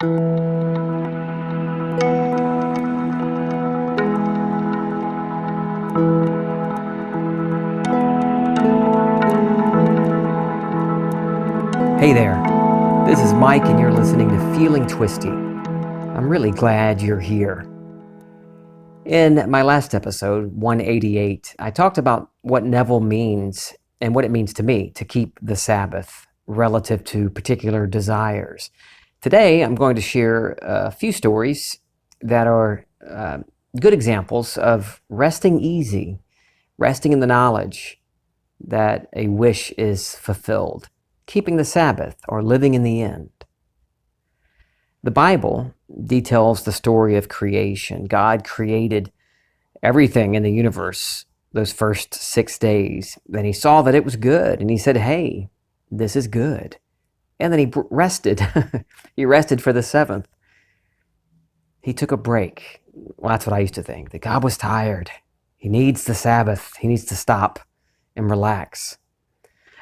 Hey there, this is Mike and you're listening to Feeling Twisty. I'm really glad you're here. In my last episode, 188, I talked about what Neville means and what it means to me to keep the Sabbath relative to particular desires. Today, I'm going to share a few stories that are good examples of resting easy, resting in the knowledge that a wish is fulfilled, keeping the Sabbath, or living in the end. The Bible details the story of creation. God created everything in the universe those first 6 days. Then he saw that it was good, and he said, hey, this is good. And then he rested. He rested for the seventh. He took a break. Well, that's what I used to think, that God was tired. He needs the Sabbath. He needs to stop and relax.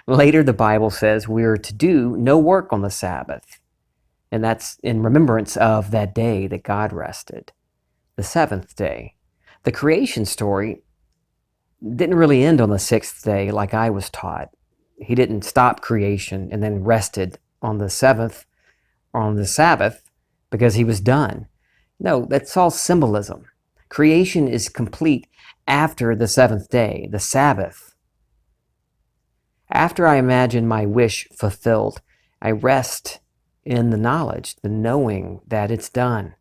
Later, the Bible says we're to do no work on the Sabbath. And that's in remembrance of that day that God rested, the seventh day. The creation story didn't really end on the sixth day like I was taught. He didn't stop creation and then rested on the seventh or on the Sabbath because he was done. No, that's all symbolism. Creation is complete after the seventh day, the Sabbath. After I imagine my wish fulfilled, I rest in the knowledge, the knowing that it's done.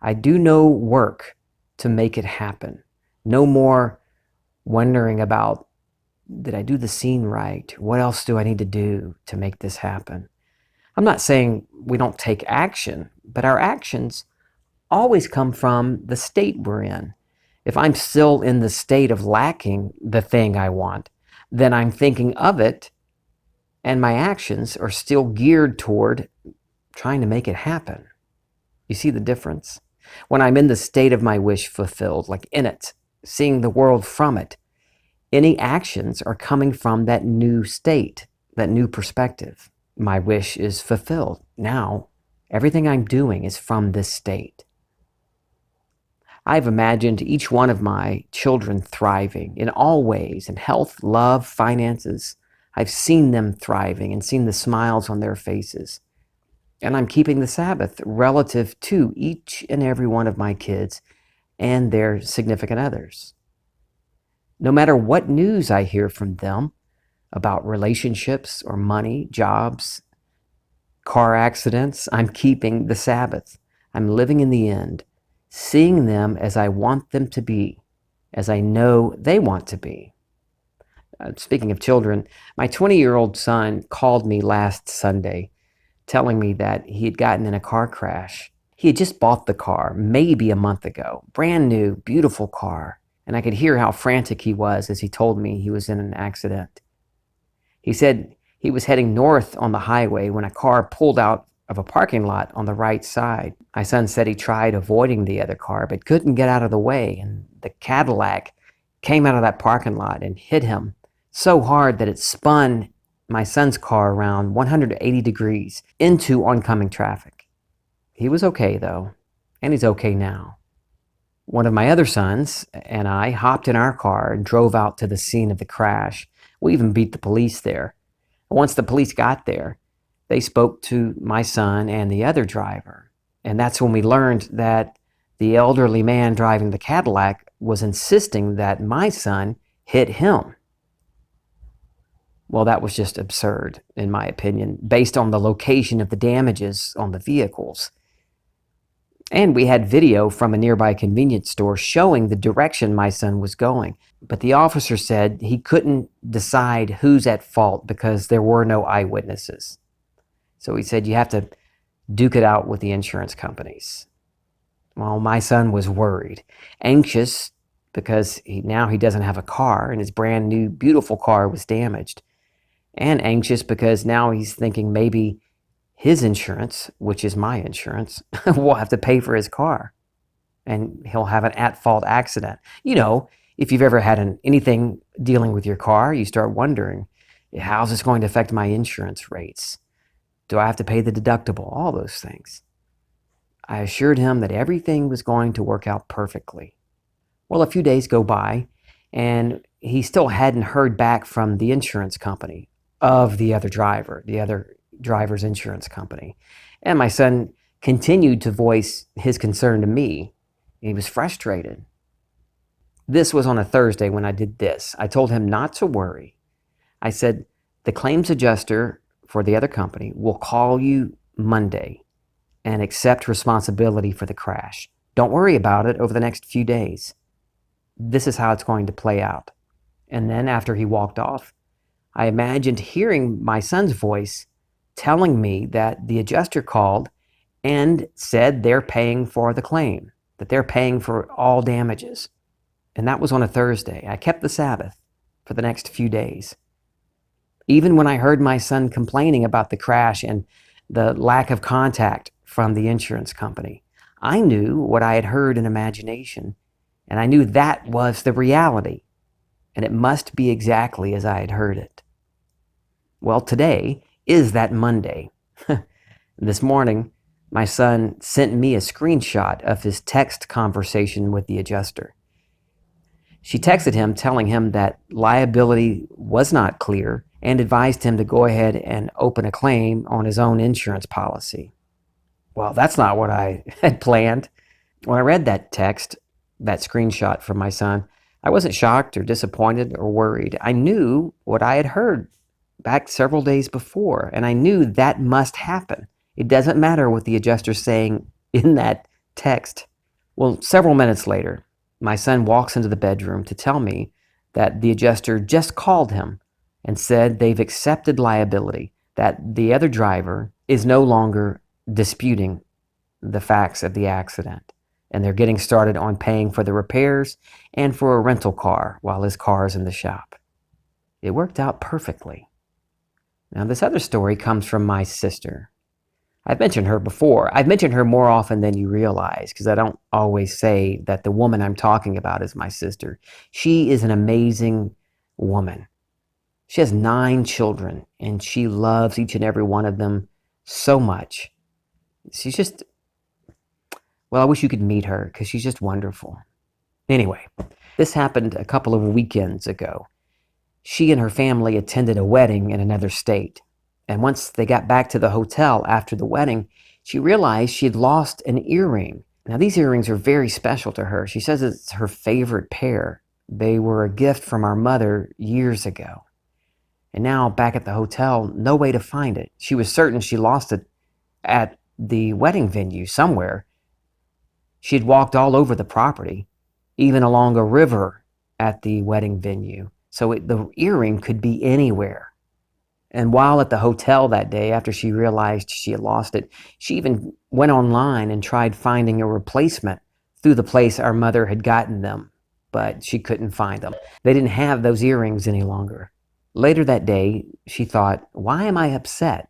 I do no work to make it happen. No more wondering about, did I do the scene right? What else do I need to do to make this happen? I'm not saying we don't take action, but our actions always come from the state we're in. If I'm still in the state of lacking the thing I want, then I'm thinking of it, and my actions are still geared toward trying to make it happen. You see the difference? When I'm in the state of my wish fulfilled, like in it, seeing the world from it, any actions are coming from that new state, that new perspective. My wish is fulfilled. Now, everything I'm doing is from this state. I've imagined each one of my children thriving in all ways, in health, love, finances. I've seen them thriving and seen the smiles on their faces. And I'm keeping the Sabbath relative to each and every one of my kids and their significant others. No matter what news I hear from them about relationships or money, jobs, car accidents, I'm keeping the Sabbath. I'm living in the end, seeing them as I want them to be, as I know they want to be. Speaking of children, my 20-year-old son called me last Sunday telling me that he had gotten in a car crash. He had just bought the car maybe a month ago, brand new, beautiful car, and I could hear how frantic he was as he told me he was in an accident. He said he was heading north on the highway when a car pulled out of a parking lot on the right side. My son said he tried avoiding the other car but couldn't get out of the way, and the Cadillac came out of that parking lot and hit him so hard that it spun my son's car around 180 degrees into oncoming traffic. He was okay though, and he's okay now. One of my other sons and I hopped in our car and drove out to the scene of the crash. We even beat the police there. Once the police got there, they spoke to my son and the other driver. And that's when we learned that the elderly man driving the Cadillac was insisting that my son hit him. Well, that was just absurd, in my opinion, based on the location of the damages on the vehicles. And we had video from a nearby convenience store showing the direction my son was going. But the officer said he couldn't decide who's at fault because there were no eyewitnesses. So he said you have to duke it out with the insurance companies. Well, my son was worried, anxious because now he doesn't have a car and his brand new, beautiful car was damaged. And anxious because now he's thinking maybe his insurance, which is my insurance, will have to pay for his car. And he'll have an at-fault accident. You know, if you've ever had anything dealing with your car, you start wondering, how's this going to affect my insurance rates? Do I have to pay the deductible? All those things. I assured him that everything was going to work out perfectly. Well, a few days go by, and he still hadn't heard back from the insurance company of the other driver's insurance company. And my son continued to voice his concern to me. He was frustrated. This was on a Thursday when I did this. I told him not to worry. I said, the claims adjuster for the other company will call you Monday and accept responsibility for the crash. Don't worry about it over the next few days. This is how it's going to play out. And then after he walked off, I imagined hearing my son's voice telling me that the adjuster called and said they're paying for the claim, that they're paying for all damages. And that was on a Thursday. I kept the Sabbath for the next few days. Even when I heard my son complaining about the crash and the lack of contact from the insurance company, I knew what I had heard in imagination, and I knew that was the reality, and it must be exactly as I had heard it. Well, today is that Monday. This morning, my son sent me a screenshot of his text conversation with the adjuster. She texted him telling him that liability was not clear and advised him to go ahead and open a claim on his own insurance policy. Well, that's not what I had planned. When I read that text, that screenshot from my son, I wasn't shocked or disappointed or worried. I knew what I had heard back several days before, and I knew that must happen. It doesn't matter what the adjuster's saying in that text. Well, several minutes later, my son walks into the bedroom to tell me that the adjuster just called him and said they've accepted liability, that the other driver is no longer disputing the facts of the accident, and they're getting started on paying for the repairs and for a rental car while his car is in the shop. It worked out perfectly. Now, this other story comes from my sister. I've mentioned her before. I've mentioned her more often than you realize because I don't always say that the woman I'm talking about is my sister. She is an amazing woman. She has 9 children, and she loves each and every one of them so much. She's just, well, I wish you could meet her because she's just wonderful. Anyway, this happened a couple of weekends ago. She and her family attended a wedding in another state. And once they got back to the hotel after the wedding, she realized she had lost an earring. Now, these earrings are very special to her. She says it's her favorite pair. They were a gift from our mother years ago. And now, back at the hotel, no way to find it. She was certain she lost it at the wedding venue somewhere. She had walked all over the property, even along a river at the wedding venue. So the earring could be anywhere. And while at the hotel that day, after she realized she had lost it, she even went online and tried finding a replacement through the place our mother had gotten them, but she couldn't find them. They didn't have those earrings any longer. Later that day, she thought, why am I upset?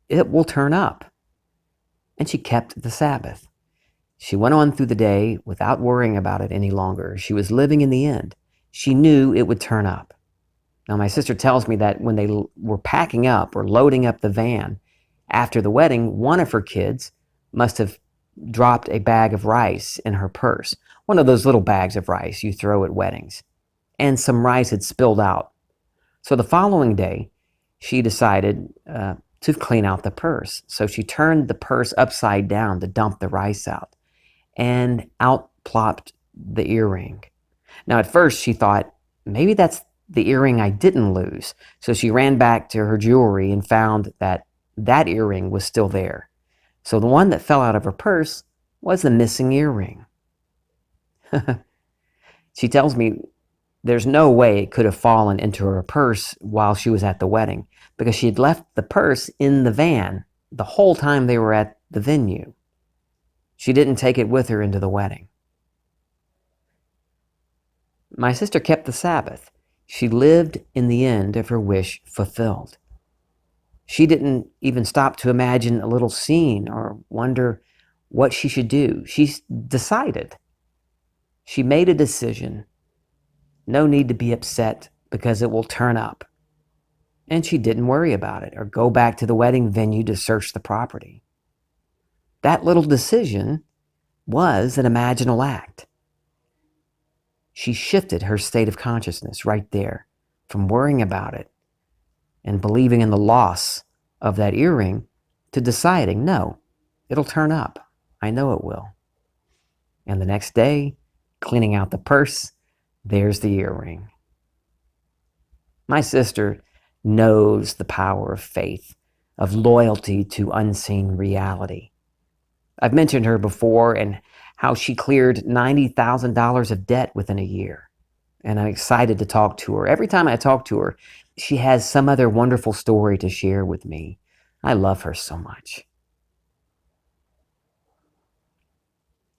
It will turn up. And she kept the Sabbath. She went on through the day without worrying about it any longer. She was living in the end. She knew it would turn up. Now, my sister tells me that when they were packing up or loading up the van after the wedding, one of her kids must have dropped a bag of rice in her purse, one of those little bags of rice you throw at weddings, and some rice had spilled out. So the following day, she decided to clean out the purse. So she turned the purse upside down to dump the rice out, and out plopped the earring. Now, at first, she thought, maybe that's the earring I didn't lose. So she ran back to her jewelry and found that that earring was still there. So the one that fell out of her purse was the missing earring. She tells me there's no way it could have fallen into her purse while she was at the wedding because she had left the purse in the van the whole time they were at the venue. She didn't take it with her into the wedding. My sister kept the Sabbath. She lived in the end of her wish fulfilled. She didn't even stop to imagine a little scene or wonder what she should do. She decided. She made a decision. No need to be upset because it will turn up. And she didn't worry about it or go back to the wedding venue to search the property. That little decision was an imaginal act. She shifted her state of consciousness right there from worrying about it and believing in the loss of that earring to deciding, no, it'll turn up. I know it will. And the next day, cleaning out the purse, there's the earring. My sister knows the power of faith, of loyalty to unseen reality. I've mentioned her before and how she cleared $90,000 of debt within a year. And I'm excited to talk to her. Every time I talk to her, she has some other wonderful story to share with me. I love her so much.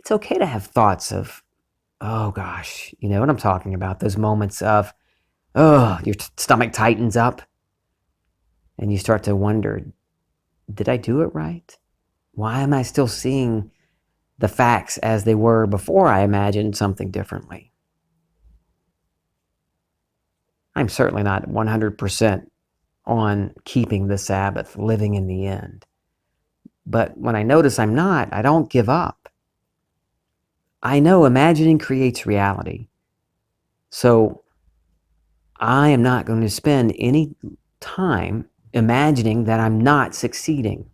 It's okay to have thoughts of, oh gosh, you know what I'm talking about, those moments of, oh, your stomach tightens up and you start to wonder, did I do it right? Why am I still seeing the facts as they were before I imagined something differently? I'm certainly not 100% on keeping the Sabbath, living in the end. But when I notice I'm not, I don't give up. I know imagining creates reality. So I am not going to spend any time imagining that I'm not succeeding.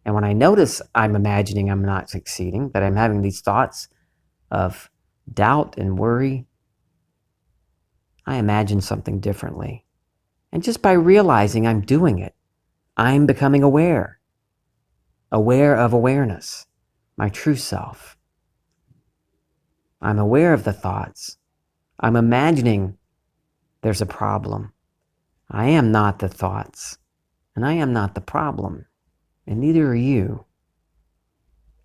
And when I notice I'm imagining I'm not succeeding, that I'm having these thoughts of doubt and worry, I imagine something differently. And just by realizing I'm doing it, I'm becoming aware of awareness, my true self. I'm aware of the thoughts. I'm imagining there's a problem. I am not the thoughts, and I am not the problem, and neither are you.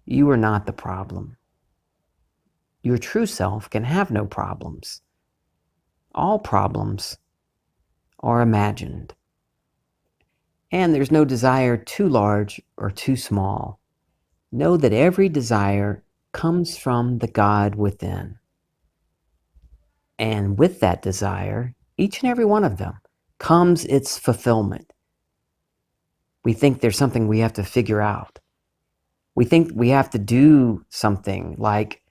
You are not the problem. Your true self can have no problems. All problems are imagined. And there's no desire too large or too small. Know that every desire comes from the God within. And with that desire, each and every one of them, comes its fulfillment. We think there's something we have to figure out. We think we have to do something like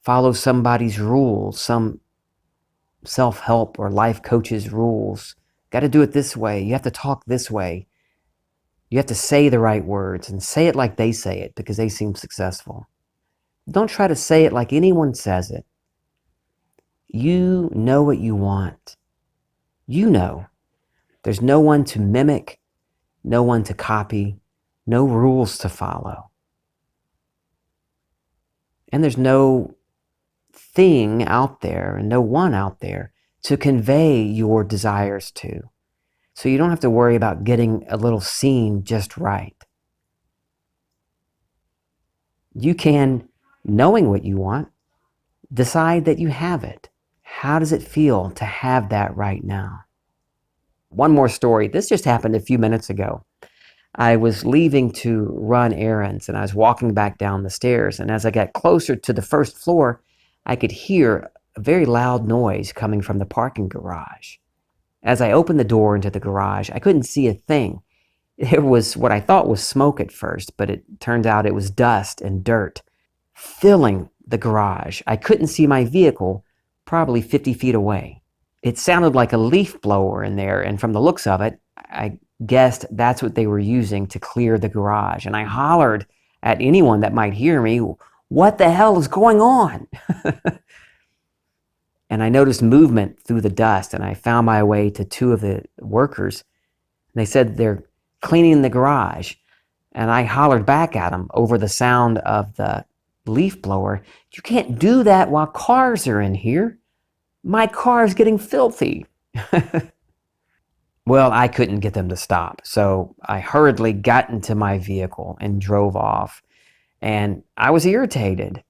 follow somebody's rules, some self-help or life coach's rules. Got to do it this way. You have to talk this way. You have to say the right words and say it like they say it because they seem successful. Don't try to say it like anyone says it. You know what you want. You know. There's no one to mimic, no one to copy, no rules to follow. And there's no thing out there and no one out there to convey your desires to. So you don't have to worry about getting a little scene just right. You can, knowing what you want, decide that you have it. How does it feel to have that right now? One more story. This just happened a few minutes ago. I was leaving to run errands and I was walking back down the stairs. And as I got closer to the first floor, I could hear a very loud noise coming from the parking garage. As I opened the door into the garage, I couldn't see a thing. There was what I thought was smoke at first, but it turned out it was dust and dirt filling the garage. I couldn't see my vehicle probably 50 feet away. It sounded like a leaf blower in there, and from the looks of it, I guessed that's what they were using to clear the garage. And I hollered at anyone that might hear me, "What the hell is going on?" And I noticed movement through the dust, and I found my way to two of the workers. They said they're cleaning the garage. And I hollered back at them over the sound of the leaf blower, "You can't do that while cars are in here. My car is getting filthy." Well, I couldn't get them to stop. So I hurriedly got into my vehicle and drove off. And I was irritated.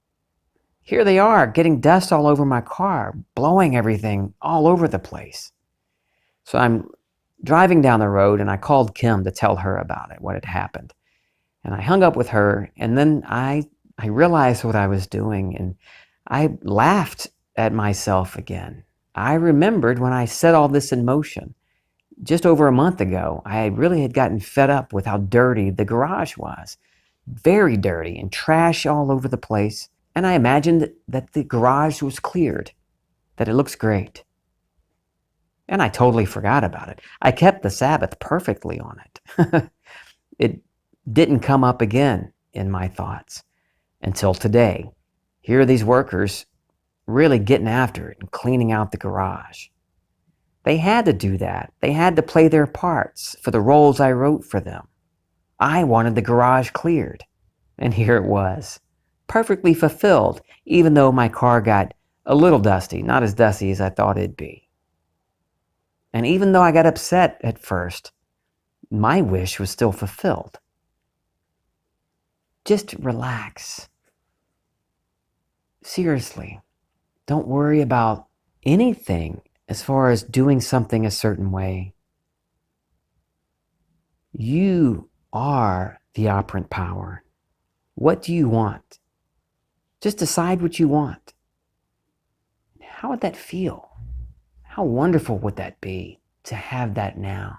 Here they are, getting dust all over my car, blowing everything all over the place. So I'm driving down the road and I called Kim to tell her about it, what had happened. And I hung up with her, and then I realized what I was doing, and I laughed at myself again. I remembered when I set all this in motion. Just over a month ago, I really had gotten fed up with how dirty the garage was. very dirty and trash all over the place. And I imagined that the garage was cleared, that it looks great. And I totally forgot about it. I kept the Sabbath perfectly on it. It didn't come up again in my thoughts until today. Here are these workers really getting after it and cleaning out the garage. They had to do that. They had to play their parts for the roles I wrote for them. I wanted the garage cleared. And here it was, perfectly fulfilled, even though my car got a little dusty, not as dusty as I thought it'd be. And even though I got upset at first, my wish was still fulfilled. Just relax. Seriously, don't worry about anything as far as doing something a certain way. You are the operant power. What do you want? Just decide what you want. How would that feel? How wonderful would that be to have that now?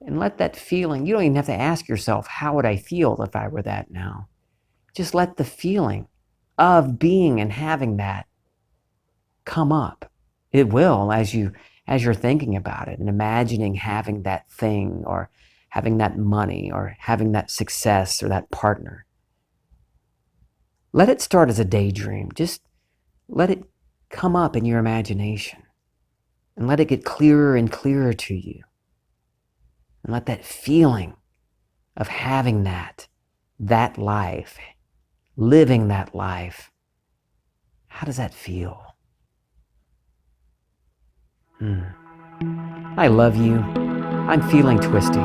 And let that feeling, you don't even have to ask yourself, how would I feel if I were that now? Just let the feeling of being and having that come up. It will as you're thinking about it and imagining having that thing or having that money or having that success or that partner. Let it start as a daydream. Just let it come up in your imagination and let it get clearer and clearer to you. And let that feeling of having that life, living that life, how does that feel? I love you. I'm feeling twisty.